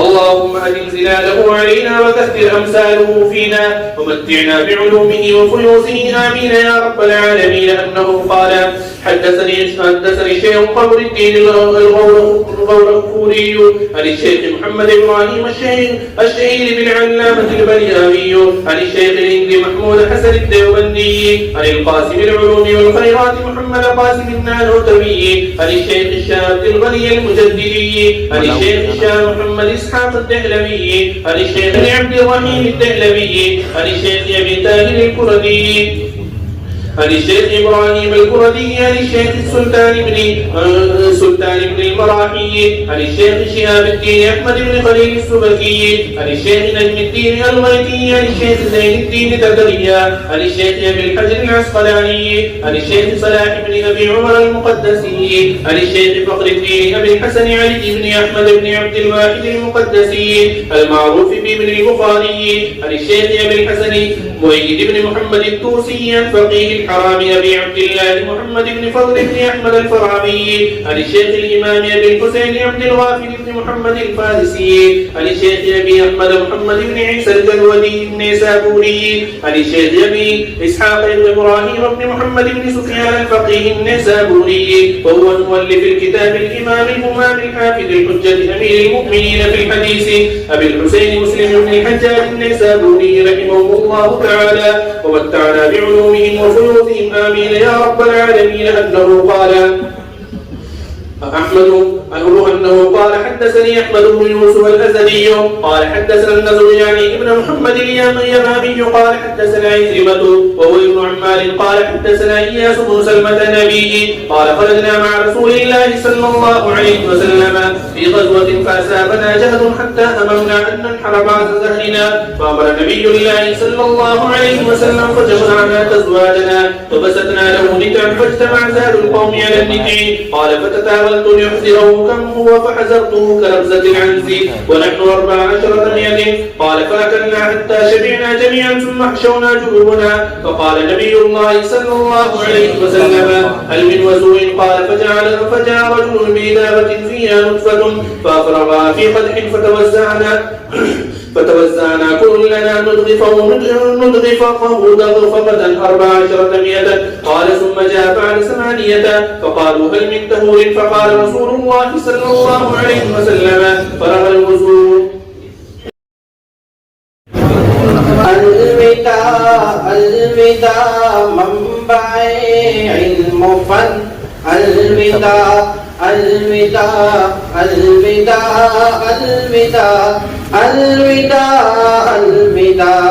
اللهم أدم زلاله علينا وكثر أمثاله فينا ومتعنا بعلومه وفيوزه آمين يا رب العالمين. أنه قال حدثني الشيخ قمر الدين الغورفوري عن الشيخ محمد إبراهيم الشهير بالعلامة البرياوي عن الشيخ الهندي محمود حسن الديوبندي عن القاسم العلوم والخيرات محمد قاسم النانوتوي عن الشيخ الشاب الغني المجددي عن الشيخ الشام محمد إسحاق الدهلوي عن الشيخ عبد الرحيم الدهلوي عن الشيخ أبي طاهر الكردي عن الشيخ إبراهيم الكردي عن الشيخ سلطان بن المراحي عن الشيخ شهاب الدين أحمد بن خليل السبكي عن الشيخ نجم الدين الغيثي عن الشيخ زين الدين زكريا عن الشيخ أبي الحجر العسقلاني عن الشيخ صلاح بن أبي عمر المقدسي عن الشيخ فخر الدين أبي الحسن علي بن أحمد بن عبد الواحد المقدسي المعروف بابن البخاري عن الشيخ أبي الحسن مؤيد بن محمد الطوسي عن فقيه الحرامي أبي عبد الله محمد بن فضل بن أحمد الفرعبي عن الشيخ الإمام أبي الحسين عبد الغافر بن محمد الفارسي عن الشيخ أبي أحمد محمد بن عيسى الجلودي النيسابوري عن الشيخ أبي إسحاق بن إبراهيم بن محمد بن سفيان الفقيه النيسابوري وهو المؤلف الكتاب الإمام الإمام الحافظ الحجة أمير المؤمنين في الحديث أبي الحسين مسلم بن الحجاج النيسابوري رحمه الله تعالى ومتعنا بعلومهم وفيوزهم آمين يا رب العالمين. أنه قال أنه قال حدثني أحمد بن يوسف الأزدي قال حدثنا النزوياني ابن محمد اليمامي قال حدثنا عكرمة وهو ابن عمار قال حدثنا إياس بن سلمة النبي قال خرجنا مع رسول الله صلى الله عليه وسلم في غزوة فأصابنا جهد حتى هممنا أن ننحر بعد زهرنا فأمر نبي الله صلى الله عليه وسلم فجمعنا أزواجنا وبسطنا له نكعا فاجتمع زاد القوم على النكع قال فتتاولت ليحذره كم هو فحذرته كربزة العنز ونحن 14 قال فأكلنا حتى شبعنا جميعا ثم حشونا جنوبنا فقال نبي الله صلى الله عليه وسلم هل من وزوء قال فجاء رجل بإدابة فيها نطفة فأفرغها في قدح فتوزعنا كلنا ندغفه دغفة 14 قال ثم جاء بعد 8 فقالوا هل من تهور فقال رسول الله صلى الله عليه وسلم فرغ الوزور. الوداع منبع علم فن الوداع الوداع الوداع الوداع الوداع الوداع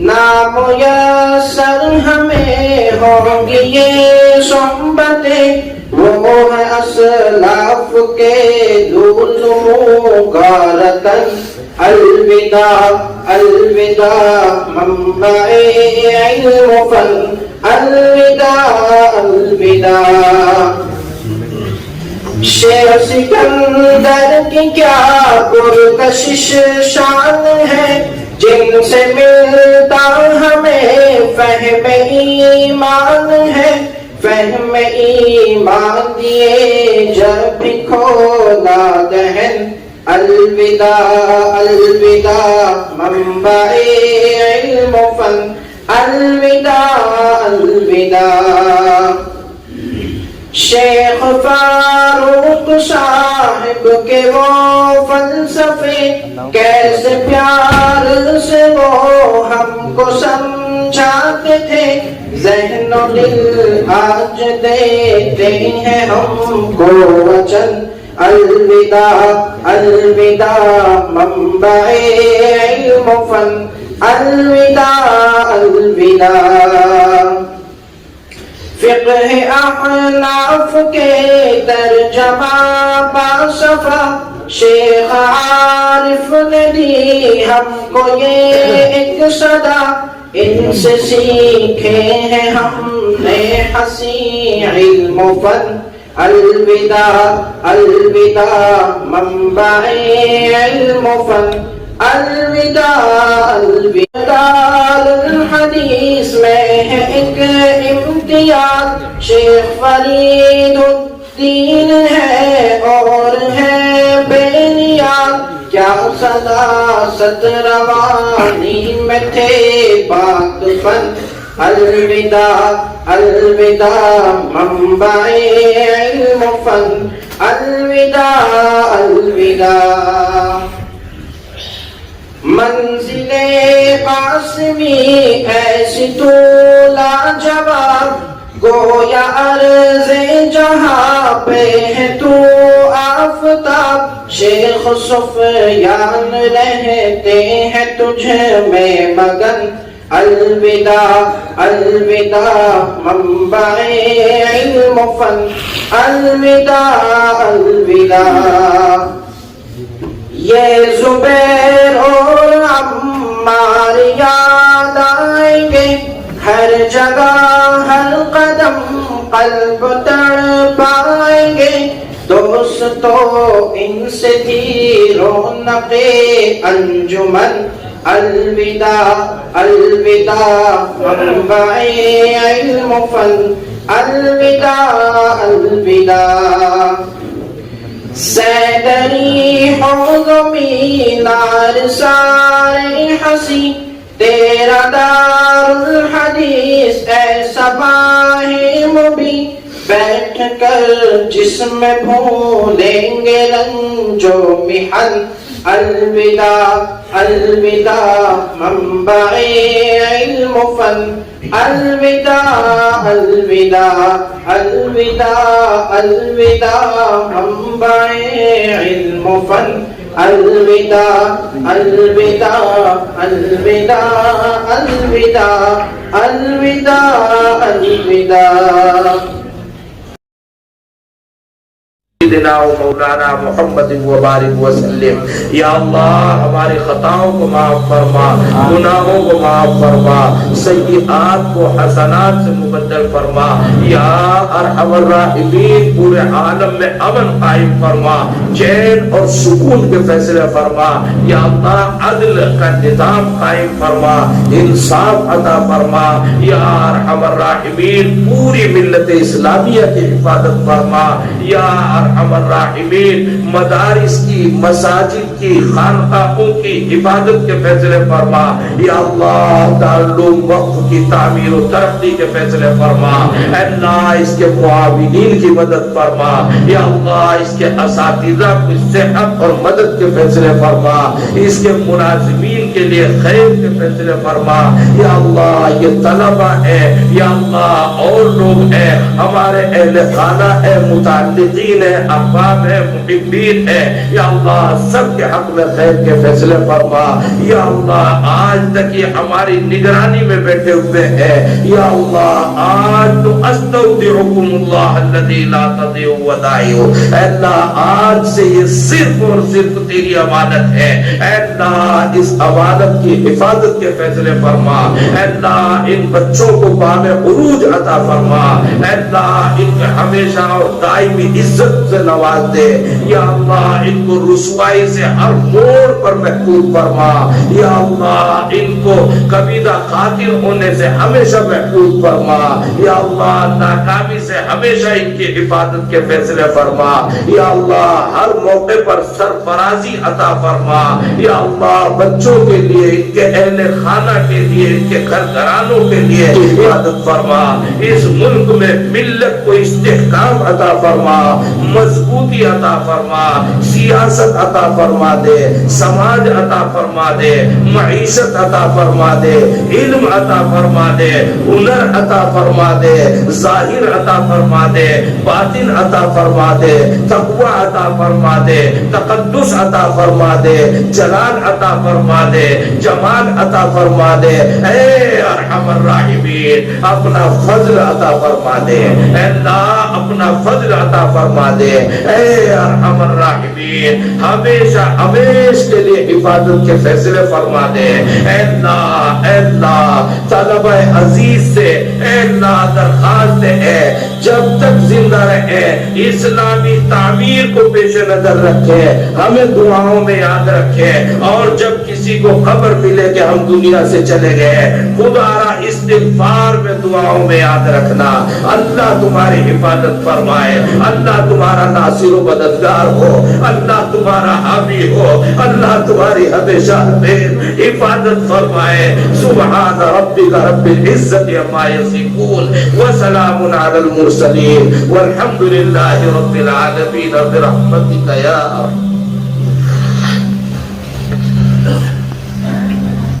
ناميسر ہمیں ہوں گی یہ صحبتیں وہ ہے اسلاف کے دونوں کا رتن الوداع الوداع منبع علم و فن الوداع الوداع شیخ سکندر کی کیا پرکشش شان ہے جن سے ملتا ہمیں فہم ایمان ہے فہم ایمان دیے جب بھی کھولا دہن الوداع الوداع منبع علم و فن الوداع الوداع شیخ فاروق صاحب کے وہ فلسفے کیسے پیار سے وہ ہم کو سمجھاتے تھے ذہن و دل آج دیتے ہیں ہم کو وچن الوداع الوداع منبع علم و فن الوداع الوداع فقہ احناف کے ترجمہ باصفا شیخ عارف نے دی ہم کو یہ ایک صدا ان سے سیکھے ہیں ہم نے حسین علم و فن الوداع الوداع منبع علم و فن الوداع الوداع الحدیث میں ہے ایک امتیاز شیخ فرید الدین ہے اور ہے بے نیاز کیا صداست روانی میں تھے پاک فن الوداع الوداع منبع علم و فن الوداع الوداع منزل قاسمی ایسی تو لاجواب گویا عرض جہاں پہ ہے تو آفتاب شیخ سفیان رہتے ہیں تجھ میں مگن الوداع الوداع منبع علم و فن الوداع الوداع یہ زبیر اور عمار یاد آئیں گے ہر جگہ ہر قدم قلب تڑ پائیں گے دوستو ان سے تھی رونق انجمن الوداع الوداع منبع علم و فن الوداع الوداع سیدری حوض مینار سارے ہنسی تیرا دار الحدیث ایسا باہی مبی بیٹھ کر جسم بھولیں گے رنج و محن الوداع الوداع منبع علم و فن الوداع الوداع الوداع الوداع منبع علم و فن الوداع الوداع الوداع الوداع الوداع الوداع سیدنا و مولانا محمد وبارک وسلم یا اللہ ہماری خطاؤں کو معاف فرما گناہوں کو معاف فرما سیئات کو حسنات سے مبدل فرما یا ارحم الراحمین پورے عالم میں امن قائم فرما چین اور سکون کے فیصلے فرما یا اللہ عدل کا نظام قائم فرما انصاف عطا فرما یا ارحم الراحمین پوری ملت اسلامیہ کی حفاظت فرما یا ارحم الراحمین مدارس کی مساجد کی خانقاہوں کی حفاظت کے فیصلے فرما یا اللہ دارالعلوم وقف کی تعمیر و ترقی کے فیصلے فرما اے اللہ اس کے معاونین کی مدد فرما یا اللہ اس کے اساتذہ کی صحت اور مدد کے فیصلے فرما اس کے ملازمین کے لیے خیر کے فیصلے فرما یا اللہ یہ طلبہ ہے یا اللہ اور لوگ ہیں ہمارے اہل خانہ ہے متعلقین ہے احباب ہے محبین ہے یا اللہ سب کے حق میں خیر کے فیصلے فرما یا اللہ آج تک یہ ہماری نگرانی میں بیٹھے ہوئے ہیں یا اللہ آج تو استودعکم اللہ الذی لا تضیع ودائعہ اے اللہ آج سے یہ صرف اور صرف تیری امانت ہے اے اللہ اس امانت کی حفاظت کے فیصلے فرما اے اللہ ان بچوں کو بام عروج عطا فرما اے اللہ ان کے ہمیشہ اور دائمی عزت سے نواز دے یا اللہ ان کو رسوائی سے ہر موڑ پر محفوظ فرما یا اللہ ان کو کبیدہ خاطر ہونے سے ہمیشہ محفوظ فرما یا اللہ ناکامی سے ہمیشہ ان کی حفاظت کے فیصلے فرما یا اللہ ہر موقع پر سرفرازی عطا فرما یا اللہ بچوں کے لیے ان کے اہل خانہ کے لیے ان کے گھر گھرانوں کے لیے حفاظت فرما اس ملک میں ملت کو استحکام عطا فرما مضبوطی عطا فرما سیاست عطا فرما دے سماج عطا فرما دے معیشت عطا فرما دے علم عطا فرما دے ہنر عطا فرما دے ظاہر عطا فرما دے باطن عطا فرما دے تقوی عطا فرما دے تقدس عطا فرما دے جلال عطا فرما دے جمال عطا فرما دے اے ارحم الراحمین اپنا فضل عطا فرما دے اے اللہ اپنا فضل عطا فرما دے اے ارحم الراحمین ہمیشہ ہمیشہ کے لیے حفاظت کے فیصلے فرما دے اے اللہ طلبہ عزیز سے اے اللہ درخواست ہے جب تک زندہ رہے اسلامی تعمیر کو پیش نظر رکھے ہمیں دعاؤں میں یاد رکھے اور جب کسی کو خبر ملے کہ ہم دنیا سے چلے گئے خدارا استغفار میں دعاؤں میں یاد رکھنا اللہ تمہاری حفاظت فرمائے اللہ تمہارا ناصر و مددگار ہو اللہ تمہارا حامی ہو اللہ تمہاری ہمیشہ حفاظت فرمائے سبحان ربک رب العزت عما یصفون وسلام علی المرسلین والحمد للہ رب العالمین برحمتک یا